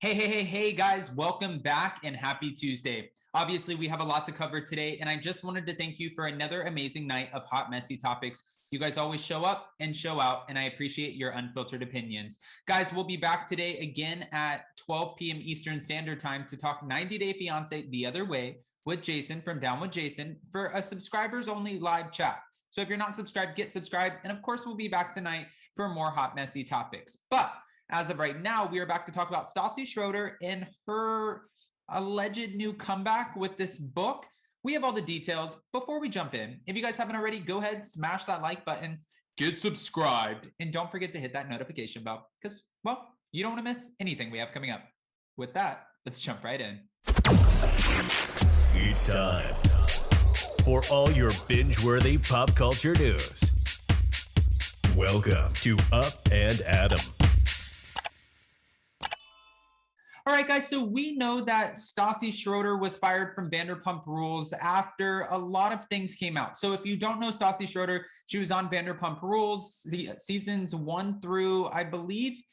Hey, guys, welcome back and happy Tuesday. Obviously, we have a lot to cover today, and I just wanted to thank you for another amazing night of hot, messy topics. You guys always show up and show out, and I appreciate your unfiltered opinions. Guys, we'll be back today again at 12 p.m. Eastern Standard Time to talk 90 Day Fiance the other way with Jason from Down with Jason for a subscribers only live chat. So if you're not subscribed, get subscribed. And of course, we'll be back tonight for more hot, messy topics. But as of right now, we are back to talk about Stassi Schroeder and her alleged new comeback with this book. We have all the details. Before we jump in, if you guys haven't already, go ahead, smash that like button, get subscribed, and don't forget to hit that notification bell because, well, you don't want to miss anything we have coming up. With that, let's jump right in. It's time for all your binge-worthy pop culture news. Welcome to Up and Adam. All right, guys, so we know that Stassi Schroeder was fired from Vanderpump Rules after a lot of things came out. So if you don't know Stassi Schroeder, she was on Vanderpump Rules seasons 1 through, I believe,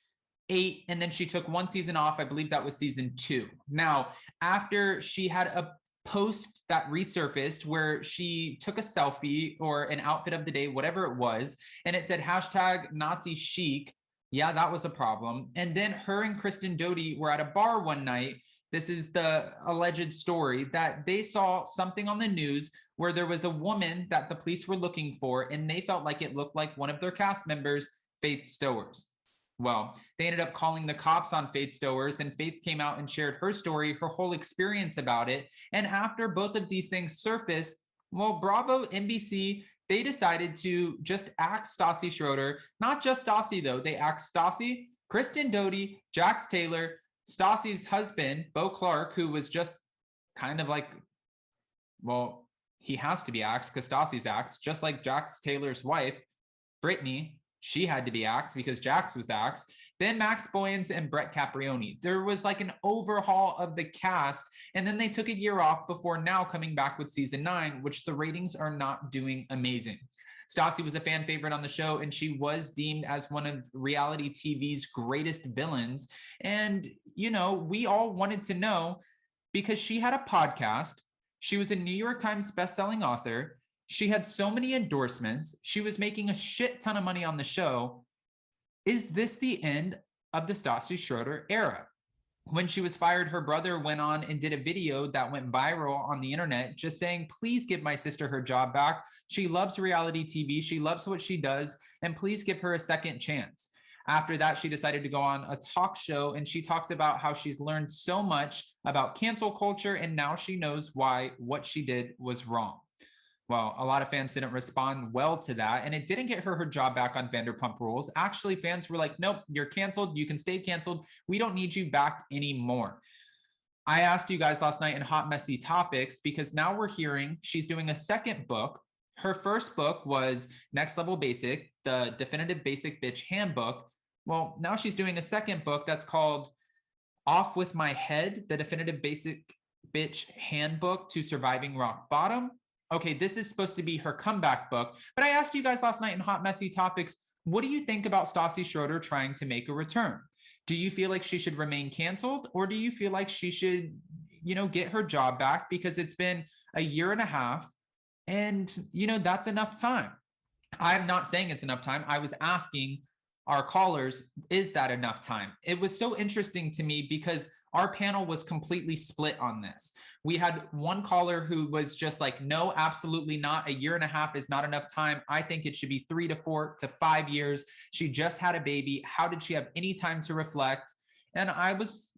8, and then she took one season off. I believe that was season 2. Now, after she had a post that resurfaced where she took a selfie or an outfit of the day, whatever it was, and it said hashtag Nazi chic. Yeah, that was a problem. And then her and Kristen Doty were at a bar one night. This is the alleged story that they saw something on the news where there was a woman that the police were looking for, and they felt like it looked like one of their cast members, Faith Stowers. Well, they ended up calling the cops on Faith Stowers, and Faith came out and shared her story, her whole experience about it. And after both of these things surfaced, well, Bravo, NBC, they decided to just axe Stassi Schroeder. Not just Stassi, though. They axed Stassi, Kristen Doty, Jax Taylor, Stassi's husband, Beau Clark, who was just kind of like, well, he has to be axed because Stassi's axed, just like Jax Taylor's wife, Brittany. She had to be axed because Jax was axed. Then Max Boyens and Brett Caprioni. There was like an overhaul of the cast, and then they took a year off before now coming back with season 9, which the ratings are not doing amazing. Stassi was a fan favorite on the show, and she was deemed as one of reality TV's greatest villains. And, you know, we all wanted to know because she had a podcast. She was a New York Times bestselling author. She had so many endorsements. She was making a shit ton of money on the show. Is this the end of the Stassi Schroeder era? When she was fired, her brother went on and did a video that went viral on the internet just saying, please give my sister her job back. She loves reality TV. She loves what she does. And please give her a second chance. After that, she decided to go on a talk show, and she talked about how she's learned so much about cancel culture, and now she knows why what she did was wrong. Well, a lot of fans didn't respond well to that, and it didn't get her job back on Vanderpump Rules. Actually, fans were like, nope, you're canceled. You can stay canceled. We don't need you back anymore. I asked you guys last night in Hot Messy Topics because now we're hearing she's doing a second book. Her first book was Next Level Basic, the Definitive Basic Bitch Handbook. Well, now she's doing a second book that's called Off With My Head, the Definitive Basic Bitch Handbook to Surviving Rock Bottom. Okay, this is supposed to be her comeback book, but I asked you guys last night in Hot Messy Topics, what do you think about Stassi Schroeder trying to make a return? Do you feel like she should remain canceled, or do you feel like she should, get her job back because it's been a year and a half and, that's enough time? I'm not saying it's enough time. I was asking our callers, is that enough time? It was so interesting to me because our panel was completely split on this. We had one caller who was just like, no, absolutely not. A year and a half is not enough time. I think it should be 3 to 4 to 5 years. She just had a baby. How did she have any time to reflect? And I was,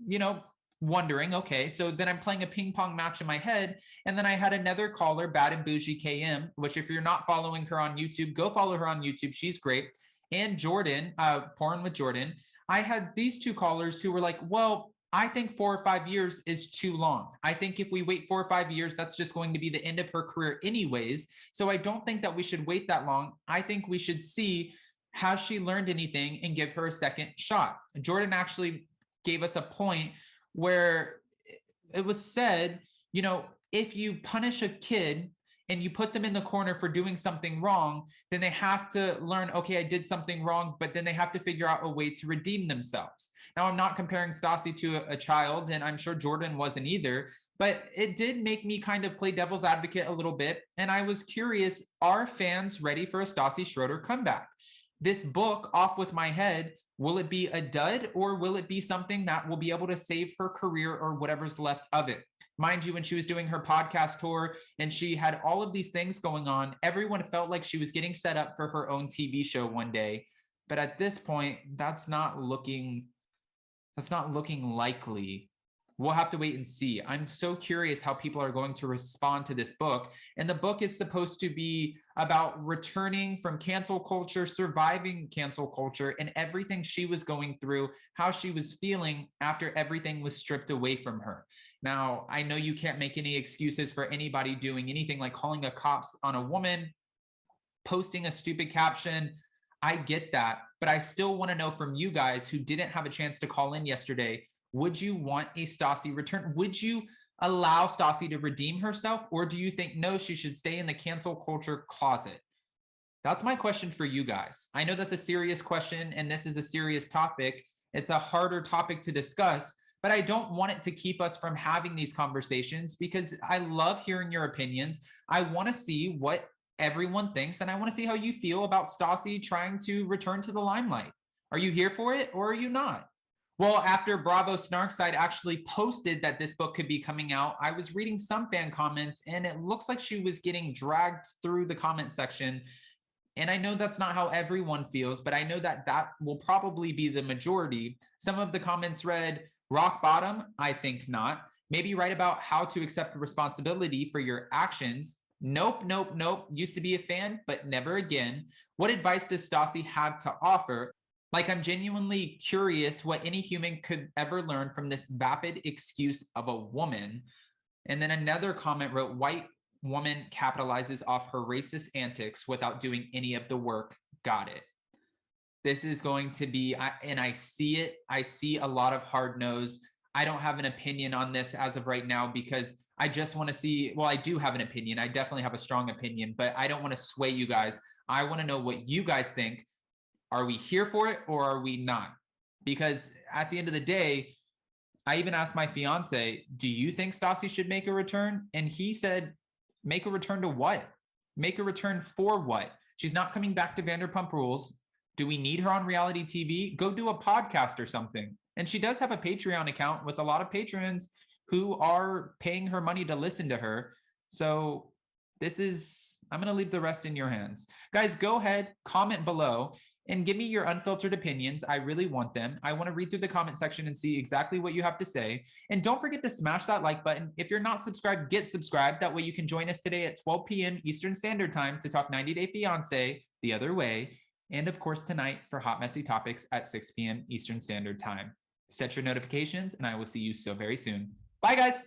wondering, okay, so then I'm playing a ping pong match in my head. And then I had another caller, Bad and Bougie KM, which if you're not following her on YouTube, go follow her on YouTube. She's great. And Jordan, Porn with Jordan. I had these two callers who were like, well, I think 4 or 5 years is too long. I think if we wait 4 or 5 years, that's just going to be the end of her career anyways. So I don't think that we should wait that long. I think we should see, has she learned anything, and give her a second shot. Jordan actually gave us a point where it was said, if you punish a kid and you put them in the corner for doing something wrong, then they have to learn, okay, I did something wrong, but then they have to figure out a way to redeem themselves. Now, I'm not comparing Stassi to a child, and I'm sure Jordan wasn't either, but it did make me kind of play devil's advocate a little bit. And I was curious, are fans ready for a Stassi Schroeder comeback? This book, Off With My Head, will it be a dud, or will it be something that will be able to save her career or whatever's left of it? Mind you, when she was doing her podcast tour and she had all of these things going on, everyone felt like she was getting set up for her own TV show one day. But at this point, that's not looking likely. We'll have to wait and see. I'm so curious how people are going to respond to this book. And the book is supposed to be about returning from cancel culture, surviving cancel culture, and everything she was going through, how she was feeling after everything was stripped away from her. Now, I know you can't make any excuses for anybody doing anything like calling the cops on a woman, posting a stupid caption. I get that, but I still want to know from you guys who didn't have a chance to call in yesterday, would you want a Stassi return? Would you allow Stassi to redeem herself? Or do you think, no, she should stay in the cancel culture closet? That's my question for you guys. I know that's a serious question, and this is a serious topic. It's a harder topic to discuss, but I don't want it to keep us from having these conversations because I love hearing your opinions. I want to see what everyone thinks, and I want to see how you feel about Stassi trying to return to the limelight. Are you here for it, or are you not? Well, after Bravo Snarkside actually posted that this book could be coming out, I was reading some fan comments, and it looks like she was getting dragged through the comment section. And I know that's not how everyone feels, but I know that that will probably be the majority. Some of the comments read, rock bottom, I think not. Maybe write about how to accept responsibility for your actions. Nope, nope, nope. Used to be a fan, but never again. What advice does Stassi have to offer? Like, I'm genuinely curious what any human could ever learn from this vapid excuse of a woman. And then another comment wrote, white woman capitalizes off her racist antics without doing any of the work. Got it. This is going to be, and I see it. I see a lot of hard nose. I don't have an opinion on this as of right now because I just want to see, well, I do have an opinion. I definitely have a strong opinion, but I don't want to sway you guys. I want to know what you guys think. Are we here for it or are we not? Because at the end of the day, I even asked my fiance, do you think Stassi should make a return? And he said, make a return to what? Make a return for what? She's not coming back to Vanderpump Rules. Do we need her on reality TV? Go do a podcast or something. And she does have a Patreon account with a lot of patrons who are paying her money to listen to her. So this is, I'm going to leave the rest in your hands. Guys, go ahead, comment below. And give me your unfiltered opinions. I really want them. I want to read through the comment section and see exactly what you have to say. And don't forget to smash that like button. If you're not subscribed, get subscribed. That way you can join us today at 12 p.m. Eastern Standard Time to talk 90 Day Fiancé the other way. And of course, tonight for Hot Messy Topics at 6 p.m. Eastern Standard Time. Set your notifications, and I will see you so very soon. Bye, guys.